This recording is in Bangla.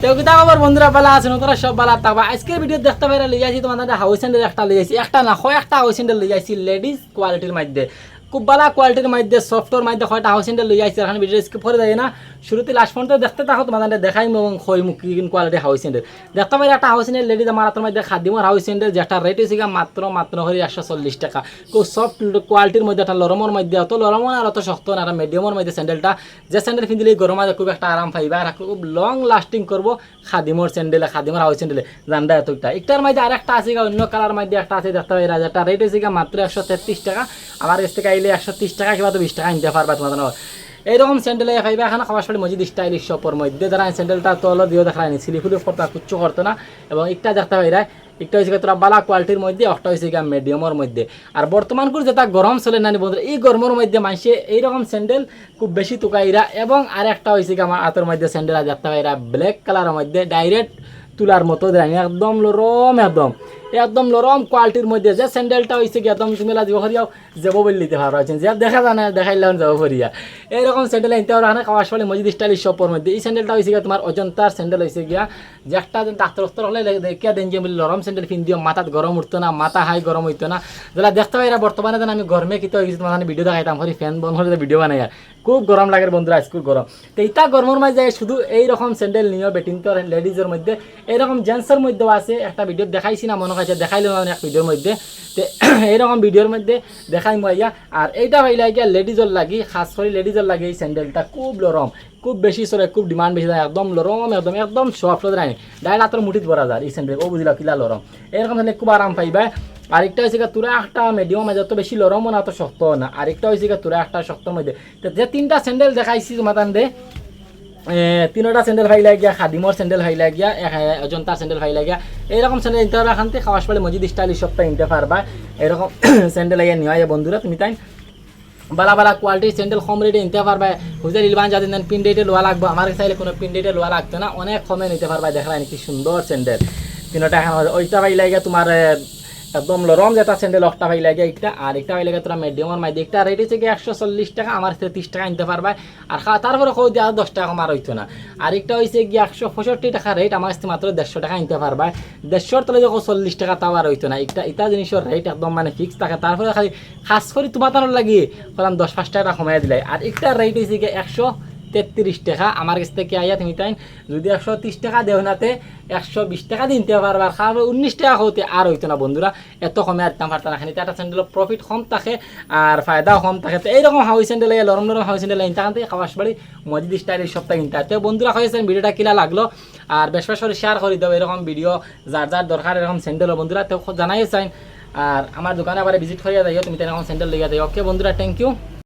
তো কিতা খবর বন্ধুরা, ভালো আছেন? তোরা সব ভালো থাকবা। আজকের ভিডিও দেখতে পাইরা লই যাইছি তোমাদের হাউস স্যান্ডেল একটা লই যাইছি, একটা না কয়েকটা হাউস স্যান্ডেল লই যাইছি লেডিস কোয়ালিটির মধ্যে, খুব ভালো কোয়ালিটির মধ্যে, সফটওয়্যার মধ্যে কয়টা হাউস স্যান্ডেল লই যাইছি। এখন ভিডিও স্কিপ করে যায় না, শুরুতে লাস্ট পর্যন্ত দেখতে থাকো, তোমাদের দেখাই এবং কই মুখ কি কোয়ালিটি হাউস স্যান্ডেল দেখতে পাইরা। একটা হাউস স্যান্ডেল লেডিস আমার হাতের মধ্যে খাদিমর হাউস স্যান্ডেল, যেটা রেট হয়েছে মাত্র হরি 140 টাকা। খুব সফট কোয়ালিটির মধ্যে, একটা লরমর মধ্যে, অত লরম আর অত শক্ত না, একটা মিডিয়ামের মধ্যে স্যান্ডেলটা, যে স্যান্ডেল পিন্ধিলে গরমে খুব একটা আরাম পাইবা আর খুব লং লাস্টিং করবো। খাদিমর স্যান্ডেল, খাদিমর হাউস স্যান্ডেল জানডা এতটা। একটার মধ্যে আরেকটা আছে, অন্য কালার মধ্যে একটা আছে দেখতে পাই, যেটা রেট হয়েছে মাত্র 133 টাকা। আমার কাছ থেকে আইলে 130 টাকা কিংবা 20 টাকা নিতে পারবা তোমাদের। এইরকম স্যান্ডেল পাইবা এখন খাবাসপাড়ি মসজিদ স্টাইলিশ শপের মধ্যে। যারা স্যান্ডেলটা তল দিয়েও দেখা যায়নি, সিলিফুলি করতো কুচ্ছু করতো না। এবং একটা দেখতে পাইরা, একটা হয়েছে তোরা বালা কোয়ালিটির মধ্যে, একটা হয়েছে মিডিয়ামের মধ্যে। আর বর্তমান করে যেটা গরম চলে না বন্ধুরা, এই গরমের মধ্যে মানুষে এইরকম স্যান্ডেল খুব বেশি তুকাইরা। এবং আরেকটা হয়েছে আমার হাতের মধ্যে স্যান্ডেল দেখতে পাইরা, ব্ল্যাক কালারের মধ্যে, ডাইরেক্ট তুলার মতো দেয়, একদম লরম, একদম লরম কোয়ালিটির মধ্যে। যে স্যান্ডেলটা হয়েছে কি একদম তুমি যাব করিয়াও যাব বলে নিতে পারো, যে দেখা যায় না দেখাইলাম যাব করিয়া। এইরকম স্যান্ডেল আনতে পারো না খাওয়ার মসজিদ স্টাইলিশ শপের মধ্যে। এই স্যান্ডেলটা হয়েছে গিয়া তোমার অজন্তার স্যান্ডেল হয়েছে গিয়া, যে একটা ডাক্তার হলে দেখিয়া দেন যে বলি লরম স্যান্ডেল পিন্ধিও, মাথাত গরম উঠতো না, মাথা হাই গরম হইতো না। যারা দেখতে পাই বর্তমানে যেন আমি গরমে কিতে হয়ে গেছি, তোমার ভিডিও দেখাইতাম করি, ফ্যান বন্ধ করে ভিডিও বানাই। খুব গরম লাগে বন্ধুরা, আজকুর গরম। তো এইটা গরমের মাঝে শুধু এইরকম স্যান্ডেল নিও বেটিং তো লেডিজের মধ্যে, এইরকম জেন্টসের মধ্যেও আছে। একটা ভিডিও দেখাইছি না মনে কাছে, দেখাইলাম আমি এক ভিডিওর মধ্যে। তো এইরকম ভিডিওর মধ্যে দেখাই মাইয়া। আর এইটা ভাইলা গিয়া লেডিজের লাগি, খাস করে লেডিজের লাগে এই স্যান্ডেলটা খুব লরম, খুব বেশি চলে, খুব ডিমান্ড বেশি যায়, একদম লরম, একদম সফট রানি, ডাইরেক্ট হাতের মুঠিত ভরা যায় এই স্যান্ডেল। ও বুঝলা কিলা লরম, এরকম স্যান্ডেল খুব আরাম পাইবা। আরেকটা হয়েছে তোরা একটা মিডিয়াম মাঝে, অত বেশি লরমও না, অত শক্ত না। আরেকটা হয়েছে তোরা একটা শক্তর মধ্যে। তো যে তিনটা স্যান্ডেল দেখাইছি তোমার দে, তিনোটা স্যান্ডেল ভাই লাগিয়া, খাদিমর স্যান্ডেল ভাই লাগিয়া, অজন্তার স্যান্ডেল ভাই লাগিয়া। এইরকম স্যান্ডেল নিতে পারবা এখান থেকে, খাওয়াস পালে মসজিদ স্টাইলিশ সবটা নিতে পারবা। এরকম স্যান্ডেল লাগিয়ে নেওয়া যায় বন্ধুরা। তুমি তাই বালা বালা কোয়ালিটির স্যান্ডেল কম রেটে নিতে পারবা। হুজের ইলবান যাদের নেন পিন রেটে লোয়া লাগবে, আমার চাইলে কোনো পিন রেটে লোয়া লাগতো না, অনেক কমে নিতে পারবা। দেখা কি সুন্দর স্যান্ডেল, তিনোটা এখন ওইটা ভাই লাগিয়া তোমার একদম লরম যেটা স্যান্ডেল, একটা ভাই লাগে একটা। আর একটা ভাই লাগে তোরা মিডিয়ামের মাঝে, একটা রেট হচ্ছে 140 টাকা, আমার 30 টাকা নিতে পারবা। আর তারপরে কই দিয়ে 10 টাকা আমার হইতো না। আরেকটা হয়েছে গিয়ে 165 টাকা রেট, আমার কাছে মাত্র 150 টাকা নিতে পারবা। 150 তলে যখন 40 টাকা তাও আর হইতো না। এটা জিনিসের রেট একদম ফিক্স থাকে। তারপরে খালি খাস করে তোমার তার লাগিয়ে বললাম 10-5 টাকা কমাই দিলে। আর একটা রেট হয়েছে গিয়ে 133 টাকা, আমার কাছ থেকে আইয়া তুমি তাই যদি 130 টাকা দেও নাতে 120 টাকা দিতে পারবা। আর খাবার 19 টাকা হতে আর হইতো না বন্ধুরা, এত কমে আর পারতো না। খানিতে একটা স্যান্ডেলের প্রফিট কম থাকে আর ফায়দাও কম থাকে। তো এইরকম হাউস স্যান্ডেল, লরম হাউস স্যান্ডেল ইনতাখান থেকে খাওয়াস বাড়ি মসজিদ স্টাইলের সপ্তাহে কিনতে। তো বন্ধুরা হয়েছেন ভিডিওটা কিলা লাগলো, আর বেশ করে শেয়ার করে দাও এরকম ভিডিও, যার দরকার এরকম স্যান্ডেল বন্ধুরা তো জানাই চাই। আর আমার দোকানে আবার ভিজিট করিয়া যাইও, তুমি তো এরকম স্যান্ডেল লইয়া যাই। ওকে বন্ধুরা, থ্যাংক ইউ।